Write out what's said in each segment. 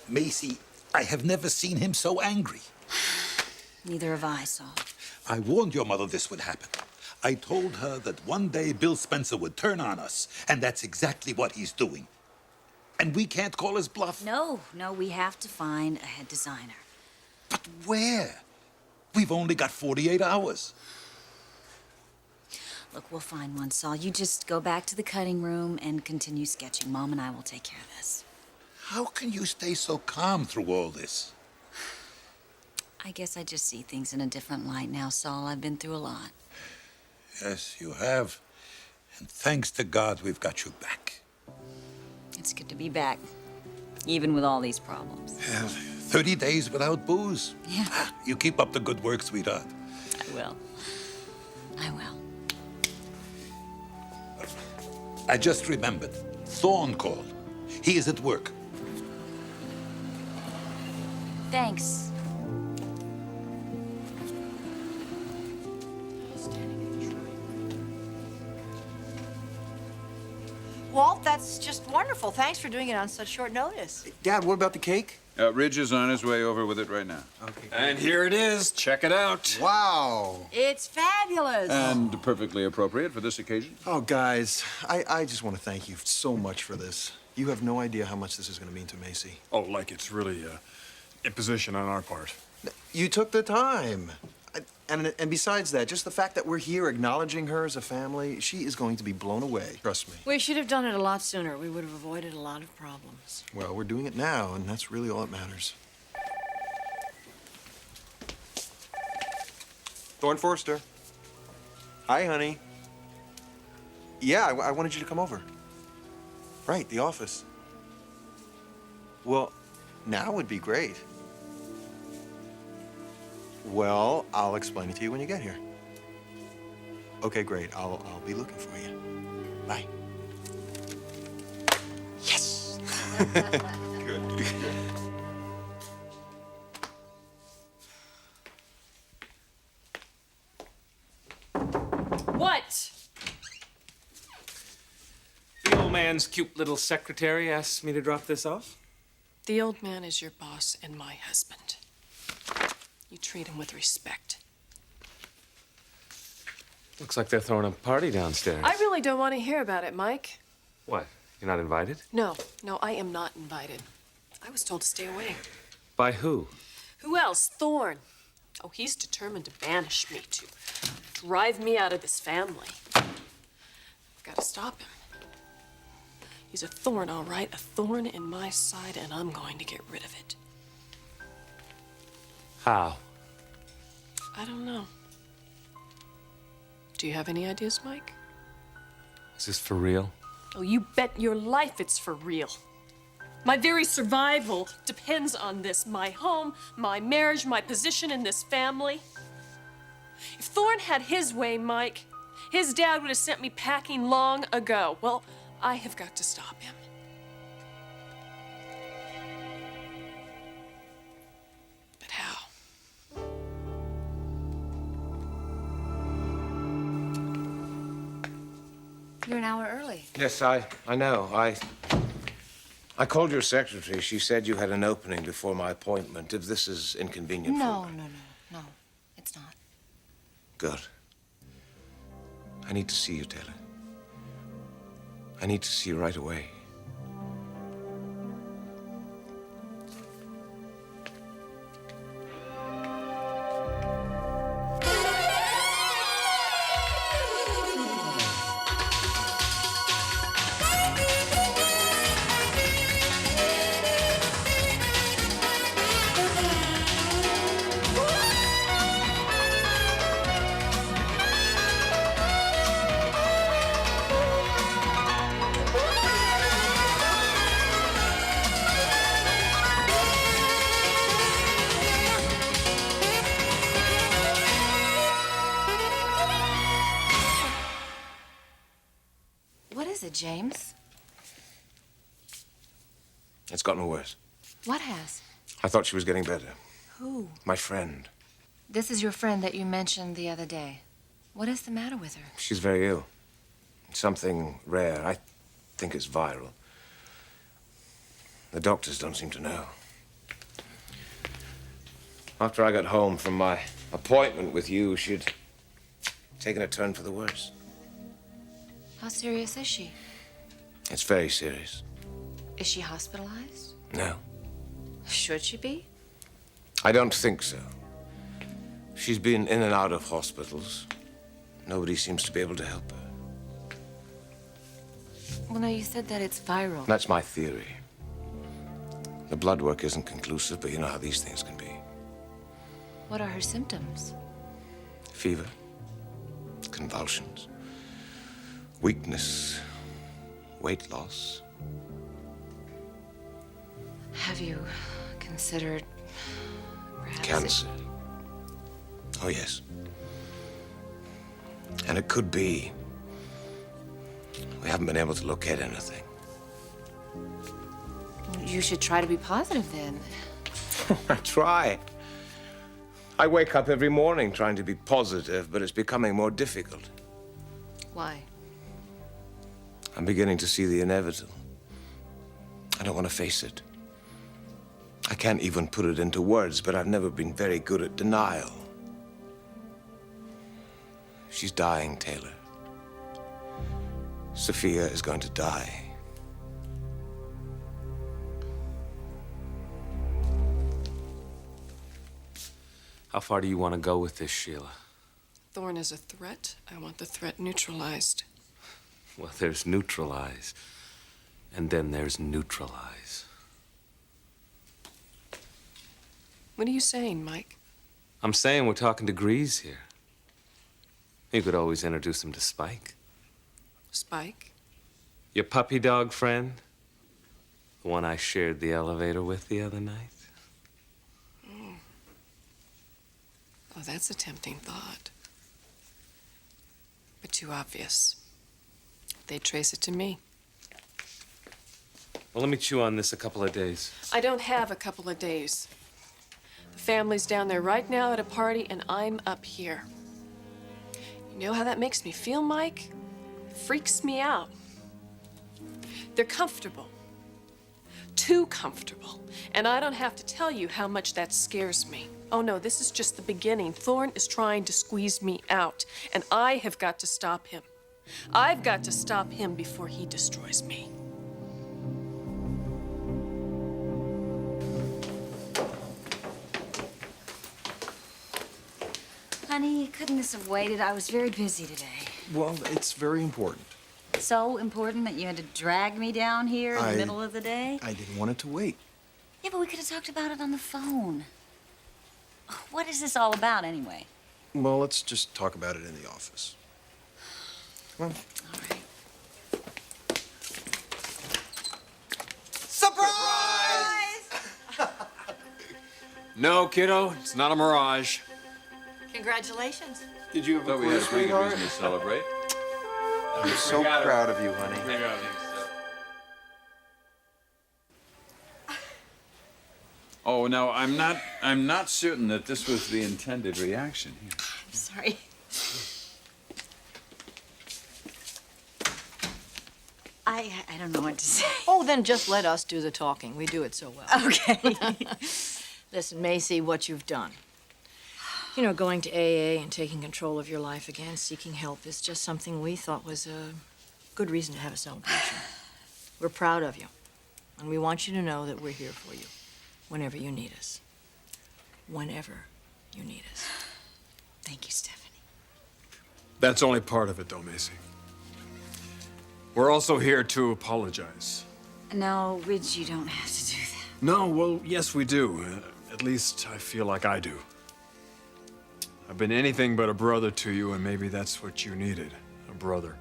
Macy, I have never seen him so angry. Neither have I, Saul. I warned your mother this would happen. I told her that one day Bill Spencer would turn on us, and that's exactly what he's doing. And we can't call his bluff. No, we have to find a head designer. But where? We've only got 48 hours. Look, we'll find one, Saul. You just go back to the cutting room and continue sketching. Mom and I will take care of this. How can you stay so calm through all this? I guess I just see things in a different light now, Saul. I've been through a lot. Yes, you have. And thanks to God, we've got you back. It's good to be back, even with all these problems. 30 days without booze. Yeah. You keep up the good work, sweetheart. I will. I just remembered. Thorne called. He is at work. Thanks. Walt, that's just wonderful. Thanks for doing it on such short notice. Dad, what about the cake? Ridge is on his way over with it right now. Okay. And here it is. Check it out. Wow. It's fabulous. And perfectly appropriate for this occasion. Oh, guys, I just want to thank you so much for this. You have no idea how much this is going to mean to Macy. Oh, like it's really an imposition on our part. You took the time. And besides that, just the fact that we're here acknowledging her as a family, she is going to be blown away. Trust me. We should have done it a lot sooner. We would have avoided a lot of problems. Well, we're doing it now, and that's really all that matters. Thorne Forrester. Hi, honey. Yeah, I wanted you to come over. Right, the office. Well, now would be great. Well, I'll explain it to you when you get here. Okay, great. I'll be looking for you. Bye. Yes! Good. What? The old man's cute little secretary asked me to drop this off. The old man is your boss and my husband. You treat him with respect. Looks like they're throwing a party downstairs. I really don't want to hear about it, Mike. What? You're not invited? No, I am not invited. I was told to stay away. By who? Who else? Thorne. Oh, he's determined to banish me, to drive me out of this family. I've got to stop him. He's a thorn, all right, a thorn in my side, and I'm going to get rid of it. How? I don't know. Do you have any ideas, Mike? Is this for real? Oh, you bet your life it's for real. My very survival depends on this. My home, my marriage, my position in this family. If Thorne had his way, Mike, his dad would have sent me packing long ago. Well, I have got to stop him. But how? You're an hour early. Yes, I know. I called your secretary. She said you had an opening before my appointment. If this is inconvenient No, for me. no. It's not. Good. I need to see you, Taylor. I need to see you right away. What is it, James? It's gotten worse. What has? I thought she was getting better. Who? My friend. This is your friend that you mentioned the other day. What is the matter with her? She's very ill. Something rare. I think it's viral. The doctors don't seem to know. After I got home from my appointment with you, she'd taken a turn for the worse. How serious is she? It's very serious. Is she hospitalized? No, Should she be? I don't think so. She's been in and out of hospitals. Nobody seems to be able to help her. Well, no, you said that it's viral. That's my theory. The blood work isn't conclusive, but you know how these things can be. What are her symptoms? Fever, convulsions, weakness, weight loss. Have you considered perhaps Cancer. Oh, yes. And it could be. We haven't been able to locate anything. You should try to be positive then. I try. I wake up every morning trying to be positive, but it's becoming more difficult. Why? I'm beginning to see the inevitable. I don't want to face it. I can't even put it into words, but I've never been very good at denial. She's dying, Taylor. Sophia is going to die. How far do you want to go with this, Sheila? Thorne is a threat. I want the threat neutralized. Well, there's neutralize, and then there's neutralize. What are you saying, Mike? I'm saying we're talking degrees here. You could always introduce him to Spike. Spike? Your puppy dog friend? The one I shared the elevator with the other night? Oh, that's a tempting thought. But too obvious. They'd trace it to me. Well, let me chew on this a couple of days. I don't have a couple of days. The family's down there right now at a party, and I'm up here. You know how that makes me feel, Mike? It freaks me out. They're comfortable. Too comfortable. And I don't have to tell you how much that scares me. Oh no, this is just the beginning. Thorne is trying to squeeze me out, and I have got to stop him. I've got to stop him before he destroys me. Honey, you couldn't have waited. I was very busy today. Well, it's very important. So important that you had to drag me down here in the middle of the day? I didn't want it to wait. Yeah, but we could have talked about it on the phone. What is this all about, anyway? Well, let's just talk about it in the office. Come on. All right. Surprise! No, kiddo, it's not a mirage. Congratulations. Did you have Thought we had a pretty good reason to celebrate. I'm so proud of you, honey. Oh, no, I'm not certain that this was the intended reaction. Here. I'm sorry. I don't know what to say. Oh, then just let us do the talking. We do it so well. Okay. Listen, Macy, what you've done. You know, going to AA and taking control of your life again, seeking help, is just something we thought was a good reason to have a celebration. We're proud of you, and we want you to know that we're here for you whenever you need us. Whenever you need us. Thank you, Stephanie. That's only part of it, though, Macy. We're also here to apologize. No, Ridge, you don't have to do that. No, well, yes, we do. At least I feel like I do. I've been anything but a brother to you, and maybe that's what you needed, a brother.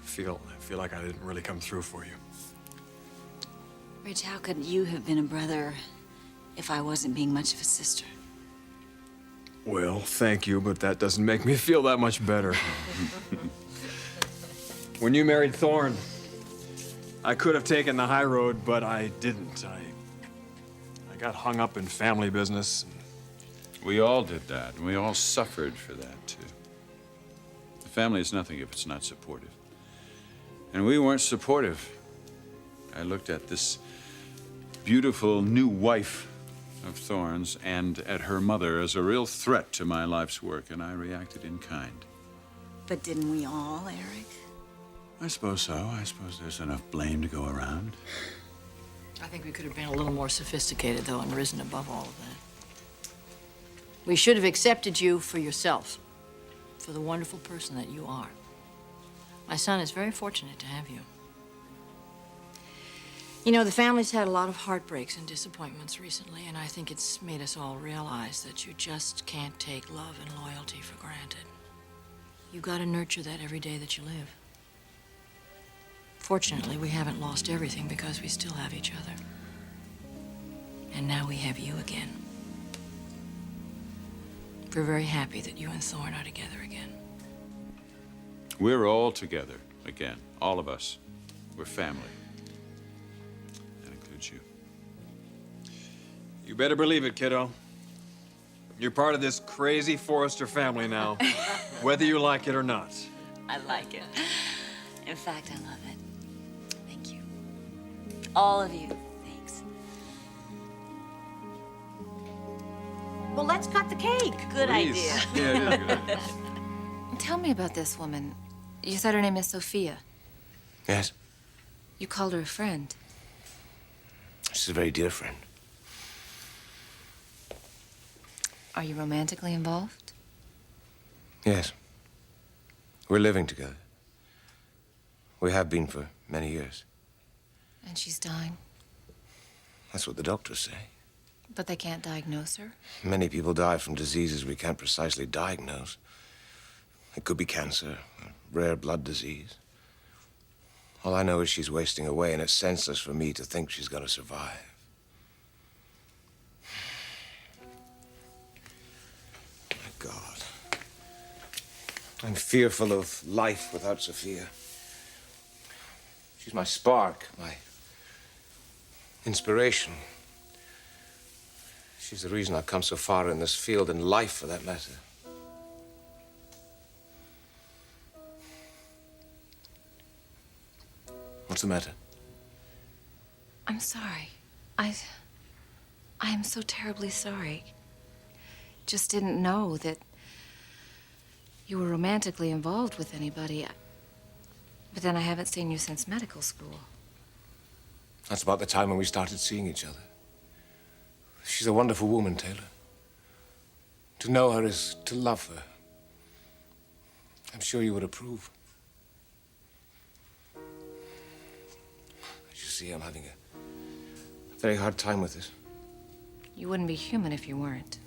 I feel like I didn't really come through for you. Ridge, how could you have been a brother if I wasn't being much of a sister? Well, thank you, but that doesn't make me feel that much better. When you married Thorne, I could have taken the high road, but I didn't. I got hung up in family business. We all did that, and we all suffered for that, too. The family is nothing if it's not supportive. And we weren't supportive. I looked at this beautiful new wife of Thorne's and at her mother as a real threat to my life's work, and I reacted in kind. But didn't we all, Eric? I suppose so. I suppose there's enough blame to go around. I think we could have been a little more sophisticated, though, and risen above all of that. We should have accepted you for yourself, for the wonderful person that you are. My son is very fortunate to have you. You know, the family's had a lot of heartbreaks and disappointments recently, and I think it's made us all realize that you just can't take love and loyalty for granted. You gotta nurture that every day that you live. Fortunately, we haven't lost everything because we still have each other. And now we have you again. We're very happy that you and Thorne are together again. We're all together again, all of us. We're family. That includes you. You better believe it, kiddo. You're part of this crazy Forrester family now, whether you like it or not. I like it. In fact, I love it. Thank you. All of you, thanks. Well, let's cut the cake. Good Please. idea. Yeah, it is a good idea. Tell me about this woman. You said her name is Sophia. Yes, You called her a friend. she's a very dear friend. Are you romantically involved? Yes. We're living together. We have been for many years. And she's dying, That's what the doctors say. but they can't diagnose her? Many people die from diseases we can't precisely diagnose. It could be cancer, a rare blood disease. All I know is she's wasting away, and it's senseless for me to think she's gonna survive. My God. I'm fearful of life without Sophia. She's my spark, my inspiration. She's the reason I've come so far in this field, in life for that matter. What's the matter? I'm sorry. I am so terribly sorry. Just didn't know that you were romantically involved with anybody. But then I haven't seen you since medical school. That's about the time when we started seeing each other. She's a wonderful woman, Taylor. To know her is to love her. I'm sure you would approve. As you see, I'm having a very hard time with this. You wouldn't be human if you weren't.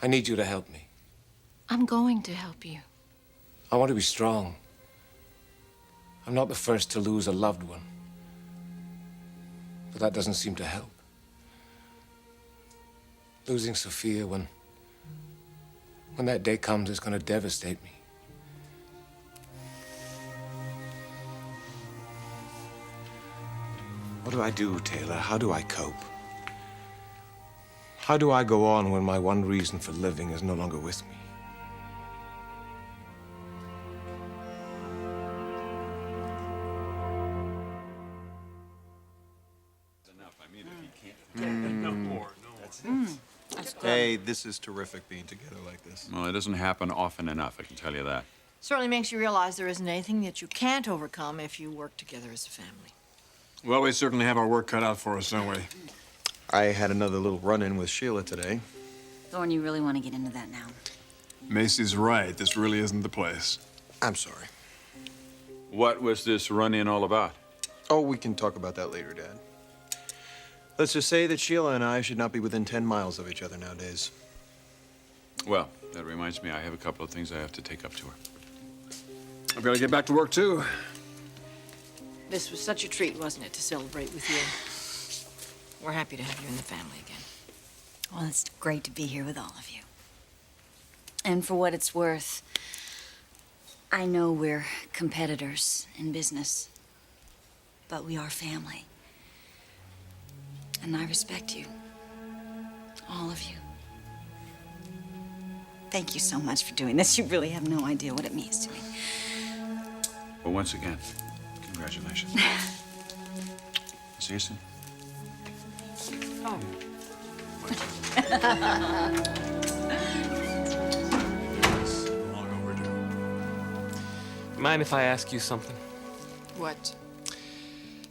I need you to help me. I'm going to help you. I want to be strong. I'm not the first to lose a loved one. But that doesn't seem to help. Losing Sophia when that day comes is going to devastate me. What do I do, Taylor? How do I cope? How do I go on when my one reason for living is no longer with me? Hey, this is terrific being together like this. Well, it doesn't happen often enough, I can tell you that. Certainly makes you realize there isn't anything that you can't overcome if you work together as a family. Well, we certainly have our work cut out for us, don't we? I had another little run-in with Sheila today. Thorne, you really want to get into that now? Macy's right. This really isn't the place. I'm sorry. What was this run-in all about? Oh, we can talk about that later, Dad. Let's just say that Sheila and I should not be within 10 miles of each other nowadays. Well, that reminds me, I have a couple of things I have to take up to her. I've got to get back to work, too. This was such a treat, wasn't it, to celebrate with you? We're happy to have you in the family again. Well, it's great to be here with all of you. And for what it's worth, I know we're competitors in business, but we are family. And I respect you. All of you. Thank you so much for doing this. You really have no idea what it means to me. Well, once again, congratulations. This See you soon. Oh. Long overdue. Mind if I ask you something? What?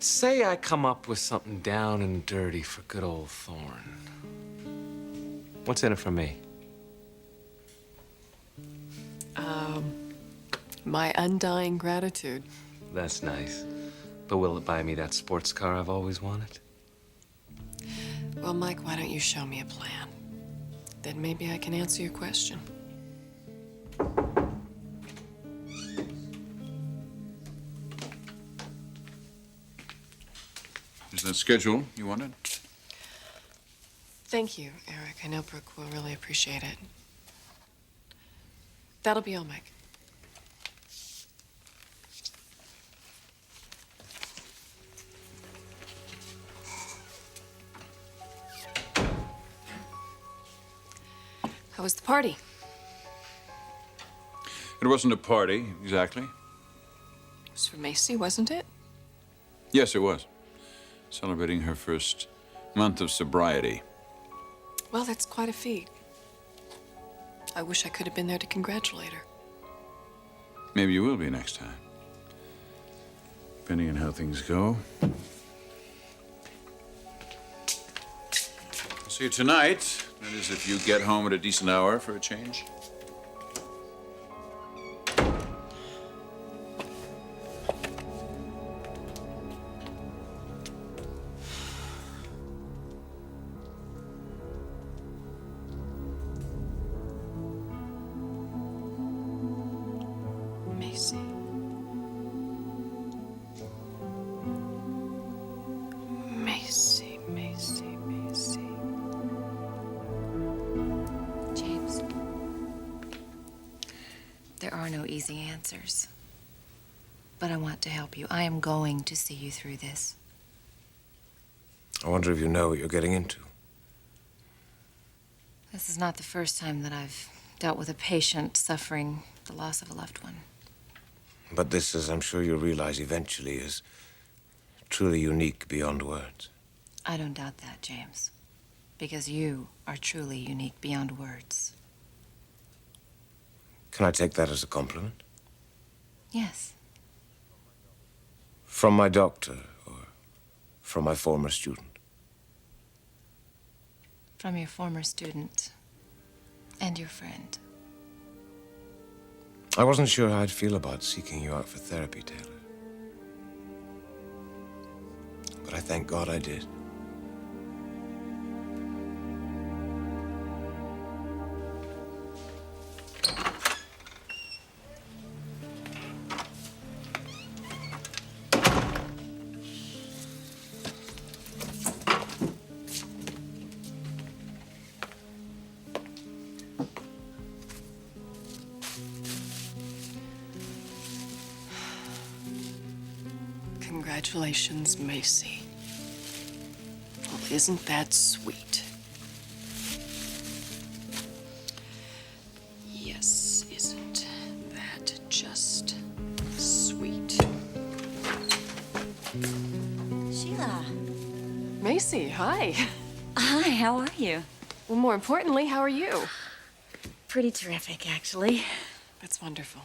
Say I come up with something down and dirty for good old Thorne. What's in it for me? My undying gratitude. That's nice. But will it buy me that sports car I've always wanted? Well, Mike, why don't you show me a plan? Then maybe I can answer your question. Is that schedule you wanted? Thank you, Eric. I know Brooke will really appreciate it. That'll be all, Mike. How was the party? It wasn't a party, exactly. It was for Macy, wasn't it? Yes, it was. Celebrating her first month of sobriety. Well, that's quite a feat. I wish I could have been there to congratulate her. Maybe you will be next time. Depending on how things go. I'll see you tonight. That is, if you get home at a decent hour for a change. Macy. Macy, Macy, Macy. James, there are no easy answers. But I want to help you. I am going to see you through this. I wonder if you know what you're getting into. This is not the first time that I've dealt with a patient suffering the loss of a loved one. But this, as I'm sure you'll realize eventually, is truly unique beyond words. I don't doubt that, James. Because you are truly unique beyond words. Can I take that as a compliment? Yes. From my doctor or from my former student? From your former student and your friend. I wasn't sure how I'd feel about seeking you out for therapy, Taylor. But I thank God I did. Congratulations, Macy. Well, isn't that sweet? Yes, isn't that just sweet? Sheila. Macy, hi. Hi, how are you? Well, more importantly, how are you? Pretty terrific, actually. That's wonderful.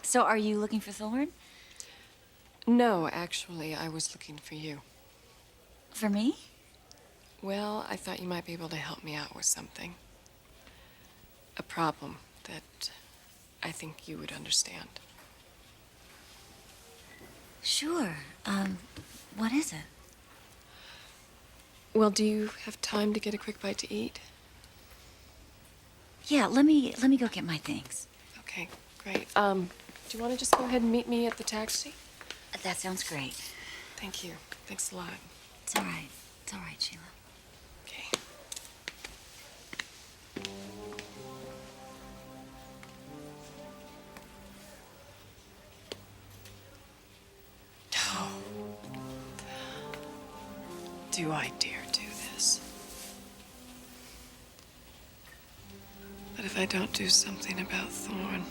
So, are you looking for Thorne? No, actually, I was looking for you. For me? Well, I thought you might be able to help me out with something. A problem that I think you would understand. Sure. What is it? Well, do you have time to get a quick bite to eat? Yeah, let me go get my things. Okay, great. Do you want to just go ahead and meet me at the taxi? That sounds great. Thank you. Thanks a lot. It's all right. It's all right, Sheila. Okay. Oh. Do I dare do this? But if I don't do something about Thorne,